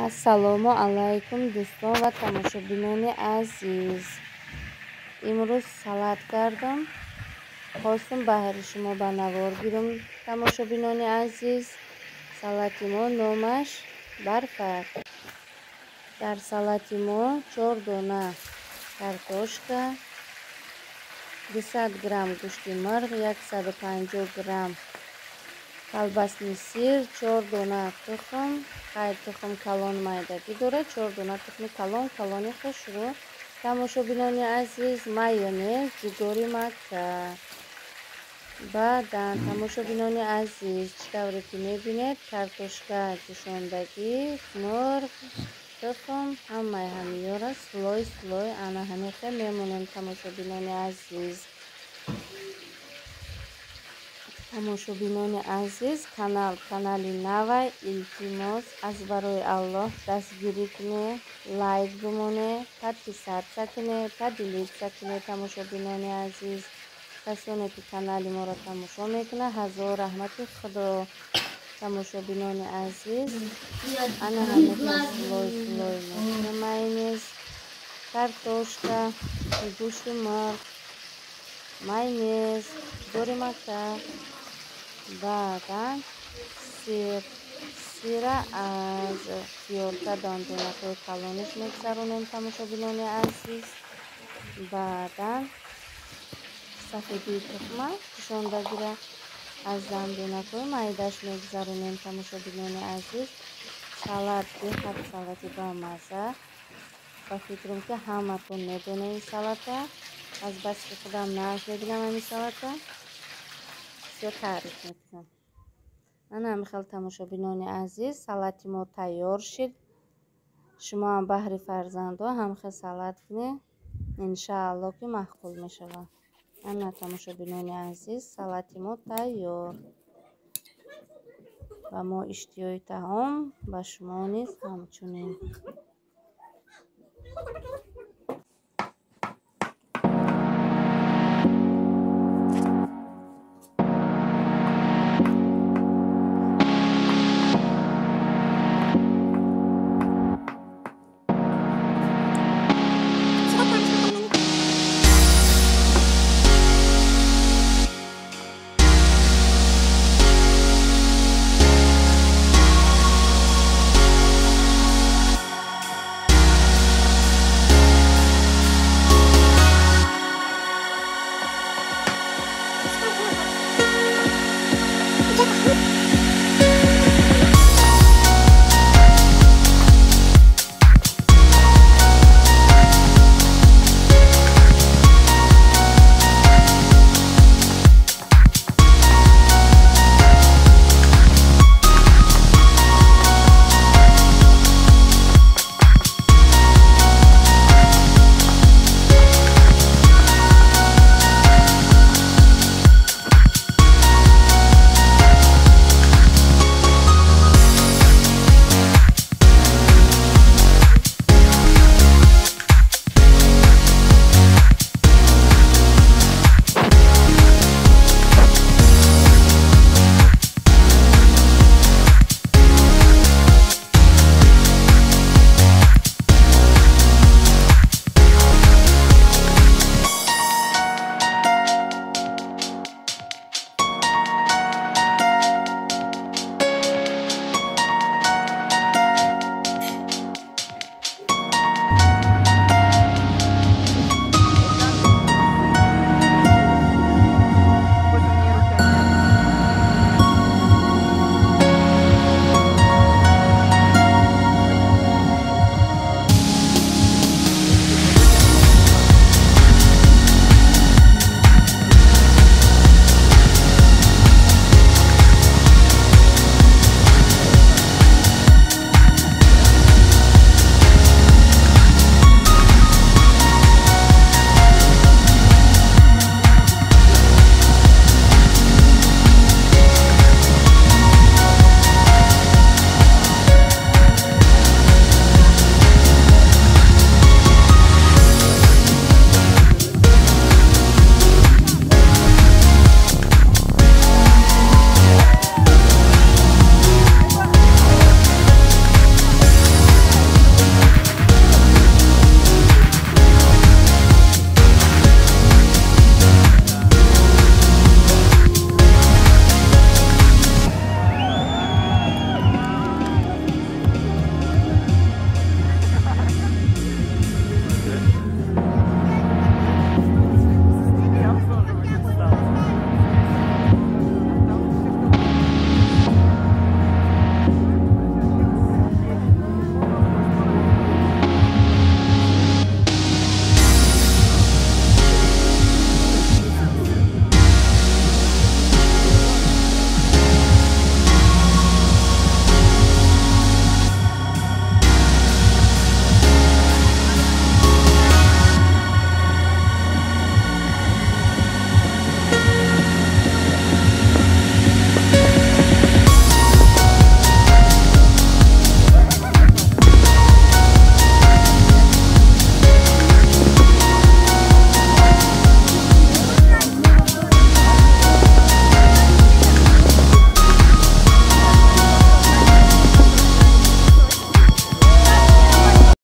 ассалому алайкум дӯстон ва тамошобинони азиз. имрӯз салат кардам. хостум баҳри шумо ба навор гирам. Тамошобинони азиз, салати мо номаш барфак. дар салати мо 4 дона картошка, 200 грамм гӯшти марғ, 150 грамм колбасни сир, 4 дона тухм, хайр тухм калон майдагӣ дорад, 4 дона тухми калон, калони хушрӯ. Тамошобинони азиз, майонез, ҷигори макка. Баъдан тамошобинони азиз, чӣ тавре ки мебинед, картошка ҷӯшондагӣ, марғ, тухм, ҳамаи ҳамиёра слой ана ҳамиқа мемонем. Тамошобинони азиз, тамошобинони азиз, канали навай, илтимос аз барои Аллоҳ дастгирӣ кунед, лайк бимонед, подписатсия кунед, поделитсия кунед. Тамошобинони азиз, касоне ки канали моро тамошо мекунад, ҳазор раҳмати худо. Тамошобинони азиз, ана ҳамиқа слой майонез, картошка, гӯшти марғ, майонез, ҷигори макка. Баъдан сира аз фиёрка дондонакҳои калониш мегзаронем. Тамошобинони азиз, баъдан сафедии тухма ҷӯшондагиро аз дондонакҳои майдаш мегзаронем. Тамошобинони азиз, салат беҳад салати бамазза. ба фикрам ки ҳаматон медонед ин салата. Азбаски ки худам нарх мебинам ҳамин салата, бисёр таъриф мекунам. ана ҳамихел тамошобинони азиз, салати мо тайёр шид. Шумоам баҳри фарзандҳо ҳамихел салат кунед, иншаалло ки маъқул мешавад. ана тамошобинони азиз, салати мо тайёр. ва мо иштиёи таом ба шумо низ ҳамчунин.